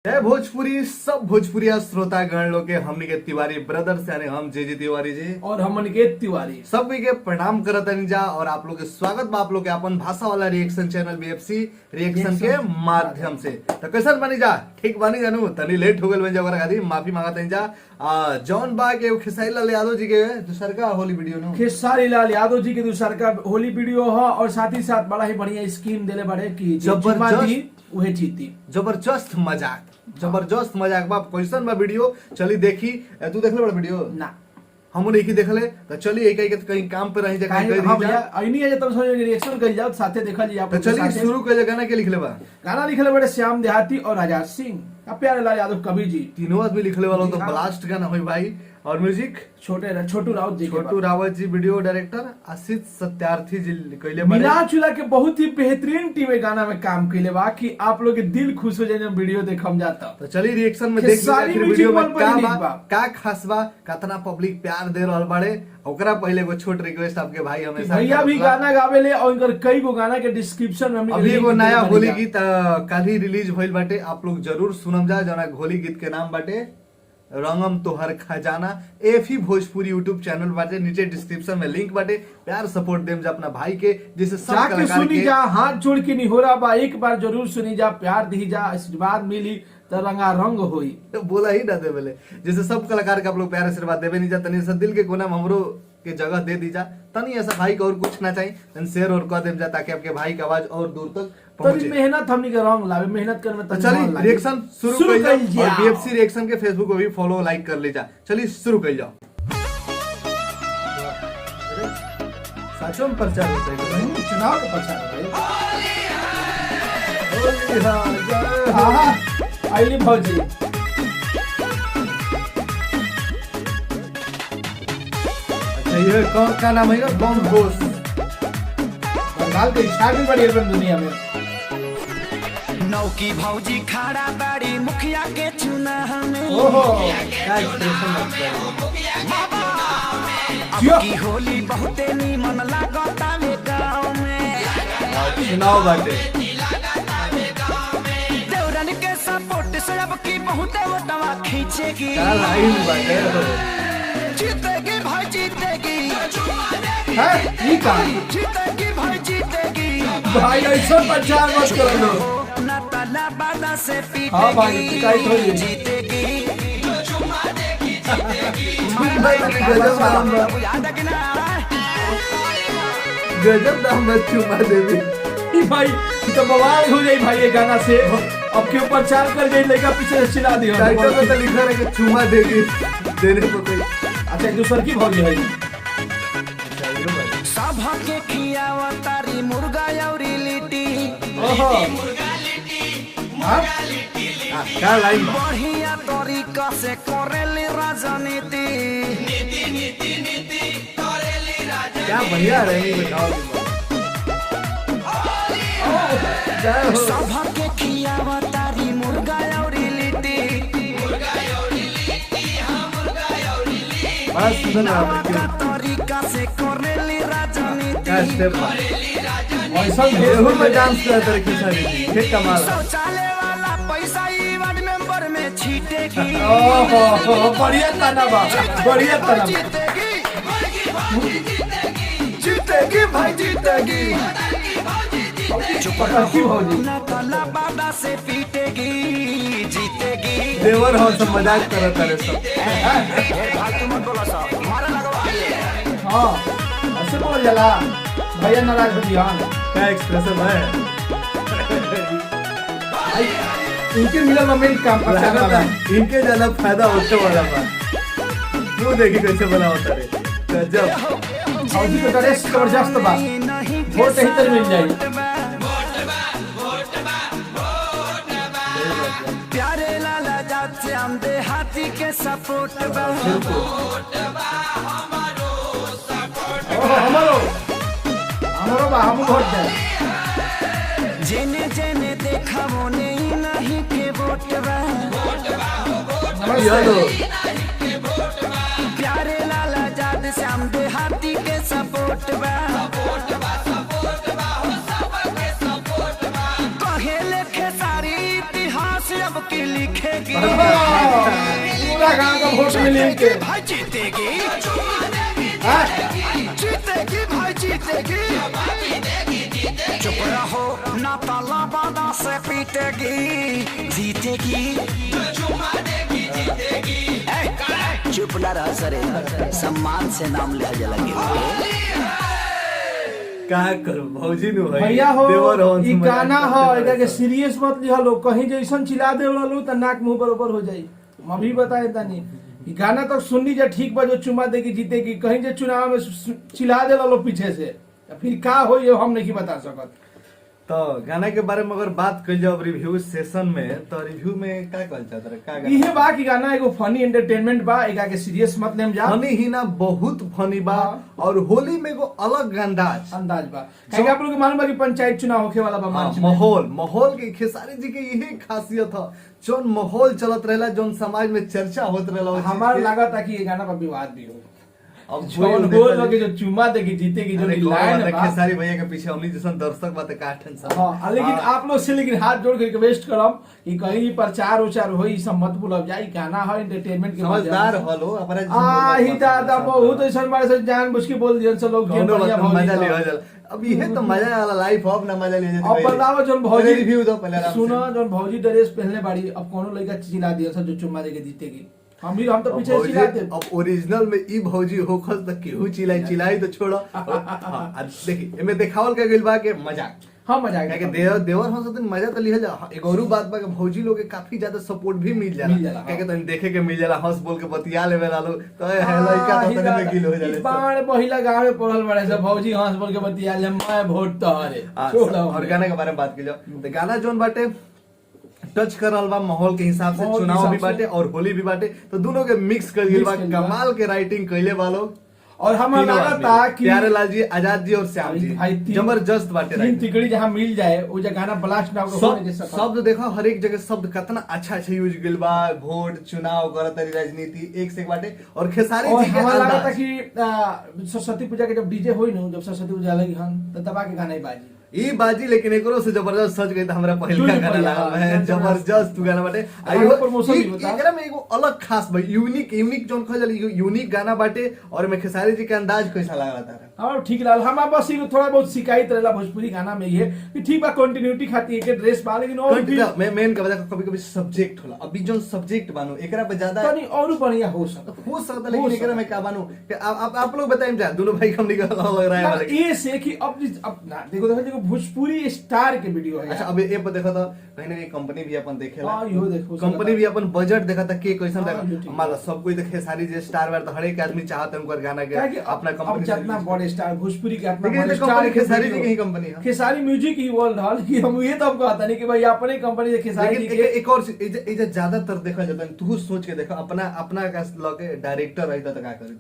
जय भोजपुरी सब भोजपुरिया श्रोतागण लोग के हमनी के तिवारी ब्रदर्स यानी हम जे तिवारी जी और हमन के तिवारी सब के प्रणाम करत जा और आप लोग के स्वागत बा आप लोग के अपन भाषा वाला रिएक्शन चैनल बीएफसी रिएक्शन के माध्यम से। तो कैसन बनी जा ठीक बनी जानू तनी लेट हो गल बन जा ओकरा खातिर माफी मांगत जा। जॉन बा के खेसारी लाल यादव जी के दूसर का होली वीडियो नो खेसारी लाल यादव जी के दूसर का होली वीडियो है और साथ ही साथ बड़ा ही बढ़िया स्कीम देले बड़े की जबरदस्त उहे जीती। जबरदस्त मजाक बा कैसन बा वीडियो चली देखी। तू देखले बड़ा वीडियो ना हम नहीं देखले तो चली एक एक कहीं काम पे रही जा कहीं हां भैया आईनी है तब सोचे रिएक्शन कर जाओ साथे देखल जी आप। तो चलिए शुरू कर गाना के लिखले बा गाना लिखले बड़े श्याम देहाती और आजाद सिंह का प्यारे लाल यादव कवि जी तीनों आदमी लिखले वाला तो ब्लास्ट गाना होई भाई। और म्यूजिक छोटू रावत जी छोटू रावत जी वीडियो डायरेक्टर आशीष सत्यार्थी जी कइले बारे मिला जुला के बहुत ही बेहतरीन टीम है गाना में काम कइले बा कि आप लोग के दिल खुश हो जाए जब वीडियो देखम जाता। तो चलिए रिएक्शन में देख लीजिए वीडियो में का खास बा कितना पब्लिक प्यार दे रहल बाड़े। ओकरा पहले एगो छोट रिक्वेस्ट आपके भाई हमेशा भैया भी गाना गावेले और इनकर कई गो गाना के डिस्क्रिप्शन में अभी एगो नया होली गीत कल ही रिलीज भइल बाटे आप लोग जरूर सुनम जा जना होली गीत के नाम बाटे रंगम तोहर खजाना। एफी भोजपुरी यूट्यूब चैनल बाटे नीचे डिस्क्रिप्शन में लिंक बाटे प्यार सपोर्ट देम जा अपना भाई के जिसे सब जाके सुनी जा हाथ जोड़ के नहीं हो रहा बा एक बार जरूर सुनी जा प्यार दी जा आशीर्वाद मिली तो रंगा रंग होई तो बोला ही ना दे बोले जैसे सब कलाकार के आप लोग प्यार आशीर्वाद देवे नहीं जा तनी सा दिल के कोना में हमरो के जगह दे दी जा तनी ऐसा भाई को और कुछ ना चाहिए शेयर और कह देम जा ताकि आपके भाई की आवाज और दूर तक पहुंचे। मेहनत हमनी के रंग लावे मेहनत करने में चलिए रिएक्शन शुरू कर जाओ और बीएफसी रिएक्शन के फेसबुक पे भी फॉलो लाइक कर लीजा। चलिए शुरू कर जाओ। साचो में प्रचार होता है चुनाव का प्रचार है हां आईली भौजी ये कौन का नाम है बम बोस बंगाल के छा भी बड़ी है दुनिया में। नौकी भौजी खड़ा बाड़ी मुखिया के चुनाव में ओहो क्या एक्सप्रेशन लगता अब की होली बहुते नीमन लागता वे गांव में चुनाव बाटे देवरन के सपोर्ट से अब की बहुते वोटवा खींचेगी क्या लाइन बाटे जीतेगी भाई जीतेगी है ये का जीतेगी भाई जीतेगी भाई ऐसा प्रचार मत करो ना ताला बादा से हां भाई शिकायत हो जीतेगी गजब नाम गजब नाम चुमा देवी भाई तो बवाल हो जाई भाई ये गाना से अब के ऊपर चार कर जाई लड़का पीछे से चिल्ला दियो टाइटल में तो लिखा है कि चुमा देगी देने को कोई अच्छा दूसर की भौजी है सब के खियावा तारी मुर्गा औरी लिट्टी ओहो हां क्या लाइन बढ़िया तरीका से करेली राजनीति क्या बढ़िया रही बताओ सब के खियावा तारी मुर्गा औरी लिट्टी बड़ा सुंदर का तरीका से करेली राजनीति क्या स्टेप ऐसा गेहूं में डांस करते रहे खेसारी जी ठीक कमाल शौचालय वाला पैसा ही वार्ड मेंबर में छीटेगी ओहो बढ़िया गाना बा बढ़िया गाना जीतेगी भाई जीतेगी की भौजी ना ताला बादा से पीटेगी जीतेगी देवर हो सब मजाक करत रहे सब फालतू मत बोला सब मारा लगवा हां ऐसे बोल जाला भैया नाराज हो दिया क्या एक्सप्रेशन है इनके मिला मोमेंट काम पर लगा था इनके ज्यादा फायदा होने वाला था क्यों देखी कैसे बना होता रे गजब भौजी का ड्रेस जबरदस्त बा वोट ही तर मिल जाई प्यारे लाला जात से हम दे हाथी के सपोर्ट बा हमारो बा हम वोट दे जेने जेने देखा वो नहीं के वोट बा यादो प्यारे लाला जात से हम दे हाथी के सपोर्ट बा कहे लेखे सारी इतिहास अब की लिख दिखेगी पूरा गांव का वोट मिली इनके। भाई जीतेगी हाँ? जीतेगी भाई जीतेगी चुप रहो ना ताला बादा से पीटेगी जीतेगी चुप ना रह सरे सम्मान से नाम ले लगे का करू भौजी नु भाई भैया हो देवर हो ई गाना हो एकरा के सीरियस मत लिहा लो, कहीं जैसन चिल्ला दे लो त नाक मुंह बरोबर हो जाई। हम भी बताए तनी ई गाना तो सुननी जा ठीक बा, जो चुमा देगी जीतेगी, कहीं जे चुनाव में चिल्ला दे लो पीछे से फिर का हो ये हम नहीं बता सकत। तो गाना के बारे में अगर बात कइल जाओ रिव्यू सेशन में, तो रिव्यू में का कहल चाहत रहे? का इहे बा कि गाना एगो फनी एंटरटेनमेंट बा, एकरा के सीरियस मत लेम जा। फनी ही ना बहुत फनी बा और होली में एगो अलग अंदाज बा काहे आप लोग के मालूम बा कि पंचायत चुनाव होखे वाला बा मार्च में। माहौल के खेसारी जी के यही खासियत है, जोन माहौल चलत रहेला, जोन समाज में चर्चा होत रहेला, हमार लागत है कि ये गाना पर विवाद भी हो। अब जोन बोल लगे जो चुमा देगी जीतेगी जो लाइन बा खेसारी भैया के पीछे हमनी जैसन दर्शक बात का टेंशन। हां लेकिन आप लोग से लेकिन हाथ जोड़ के रिक्वेस्ट करम कि कहीं प्रचार उचार होई ई सब मत भूलब जाई, गाना है एंटरटेनमेंट के समझदार हलो अपना ही दादा बहुत ऐसन बारे से जान बुझ के बोल दियन से लोग दोनों बात मजा ले हो जाल। अब ये तो मजा वाला लाइफ अब ना मजा ले अब बताओ जोन भौजी रिव्यू दो पहले सुनो, जोन भौजी ड्रेस पहनले बाड़ी, अब कोनो लड़का चिल्ला दिया से जो चुम्मा देके जीतेगी, हम तो पीछे चिल्लाते। अब ओरिजिनल में ई भौजी होखस त केहू चिल्लाई तो छोड़ो। देखी एमे देखावल के गइल बा के मजाक, हां मजाक है कि देवर हो सतन मजा तो लिहल जा। एक और बात बा के भौजी लोग के काफी ज्यादा सपोर्ट भी मिल जाला, काहे के तनी देखे के मिल जाला, हंस बोल के बतिया लेवे लालो तो है लइका तो तने में गिल हो जाले। बाण पहिला गांव में पढ़ल बड़े सब भौजी हंस बोल के बतिया ले, मैं वोट तोहरे छोड़ो। और गाना के बारे में बात की जाओ तो गाना जोन बाटे टच करल बा माहौल के हिसाब से, चुनाव भी बाटे और होली भी बाटे, तो दोनों के मिक्स कर दिल बा। कमाल के राइटिंग कइले वालो और हमें लगा था कि प्यारेलाल जी, आजाद जी और श्याम जी जबरदस्त बाटे। तीन तिकड़ी जहां मिल जाए वो जगह गाना ब्लास्ट ना होने शब्द देखो हर एक जगह शब्द कितना अच्छा यूज गेल बा। वोट चुनाव करत राजनीति एक से एक बाटे। और खेसारी जी के हमें लगा था कि सरस्वती पूजा के जब डीजे होई न, जब सरस्वती पूजा लगी हन तो दबा के गाना ही बाजी ई बाजी, लेकिन एकरो से जबरदस्त सच गई। हमरा पहिल का गाना लागल है जबरदस्त गाना बाटे। आइयो प्रमोशन भी बता एकरा में एगो अलग खास भाई यूनिक जोन खजल यूनिक गाना बाटे। और मैं खेसारी जी के अंदाज कैसा लागला तारा? और ठीक लागल। हम बस एगो थोड़ा बहुत शिकायत रहला भोजपुरी गाना में ये कि ठीक बा कंटिन्यूटी खातिर के ड्रेस बा, लेकिन और भी मैं मेन का वजह कभी सब्जेक्ट होला। अभी जोन सब्जेक्ट बानो एकरा पे ज्यादा तनी और बढ़िया हो सकता, लेकिन एकरा में का बानो आप लोग बताइम जा दोनों भाई हम निकल लग रहा है ये से कि अब ना देखो भोजपुरी स्टार के वीडियो है। अच्छा अब ये पर देखो तो कहीं ना कहीं कंपनी भी अपन देखेला। हां इहो देखो कंपनी भी अपन बजट देखा था के कैसन देखा। मान लो सब कोई तो खेसारी जे स्टार वार तो हर एक आदमी चाहता है उनका गाना के अपना कंपनी जितना बड़े स्टार भोजपुरी के अपना बड़े स्टार खेसारी जी की कंपनी है। खेसारी म्यूजिक ही बोल रहा कि हम ये तो कहता नहीं कि भाई अपने कंपनी से खेसारी जी के एक और इधर ज्यादातर देखा जाता है। तू सोच के देखो अपना का लगे डायरेक्टर रहता तो का करी?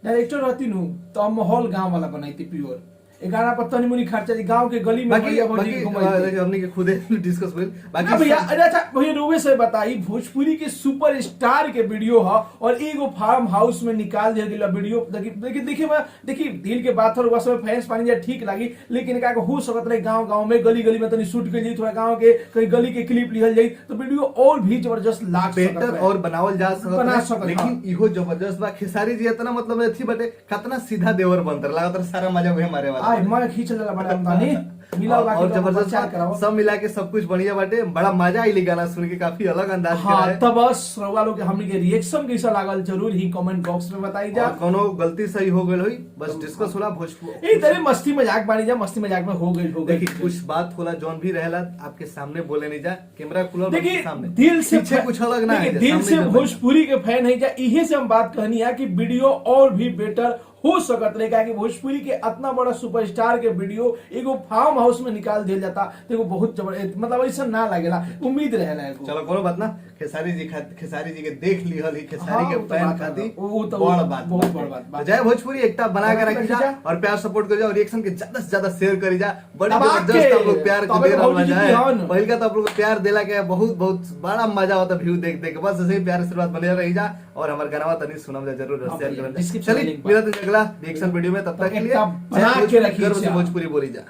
डायरेक्टर रहती नु तो माहौल गांव वाला बनाई प्योर गाना पर तनी मुनी खर्चा गांव के गली में हमने के खुदे डिस्कस हुई बाकी भैया। अच्छा भैया रोवे से बताई भोजपुरी के सुपर स्टार के वीडियो है और एगो फार्म हाउस में निकाल दिया गया वीडियो। देखिए दिल के बात और सब फैंस पानी जा ठीक लगी, लेकिन का हो सकत रहे गांव में गली में तनी शूट कर जाई, थोड़ा गांव के कहीं गली के क्लिप लिहल जाई तो वीडियो और भी जबरदस्त लाग बेटर और बनावल जा सकत। लेकिन इहो जबरदस्त बा। खेसारी जी इतना मतलब अच्छी बटे कितना सीधा देवर बनतर लगातार सारा मजा वही मारे वाला मैं खींच लेला बड़ा अंदानी मिला और जबरदस्त सब मिला के सब कुछ बढ़िया बाटे। बड़ा मजा आई गाना सुन के, काफी अलग अंदाज के है। तब बस रउआ लोग के हमनी के रिएक्शन कैसा लागल जरूर ही कमेंट बॉक्स में बताई जा। कोनो गलती सही हो गइल होई बस डिस्कस होला भोजपुरी ए तरह मस्ती मजाक बानी जा, मस्ती मजाक में हो गई देखिए कुछ बात होला जोन भी रहेला आपके सामने बोले नहीं जा, कैमरा खुला देखिए सामने दिल से कुछ अलग ना है, दिल से भोजपुरी के फैन है जा। इहे से हम बात कहनी है कि वीडियो और भी बेटर हो सकत रहे कि भोजपुरी के इतना बड़ा सुपरस्टार के वीडियो एगो फार्म हाउस में निकाल दिया जाता तो एगो बहुत जबरदस्त मतलब ऐसा ना लागेला, उम्मीद रहेला एगो। चलो कोनो बात ना, खेसारी जी के देख लिहल ही खेसारी के फैन खाती बहुत बड़ बात। जय भोजपुरी एकता बना के रखी जा और प्यार सपोर्ट कर जा और रिएक्शन के ज्यादा से ज्यादा शेयर करी जा। बड़ी जबरदस्त आप लोग प्यार दे रहल जाए। पहिल का तो आप लोग प्यार देला के बहुत बड़ा मजा होता व्यू देख के। बस ऐसे ही प्यार आशीर्वाद बने रही जा और हमार गाना तनी सुनम जा जरूर शेयर करना। चलिए मिलते हैं अगला रिएक्शन वीडियो में, तब तक के लिए बना के रखिए भोजपुरी बोली जा।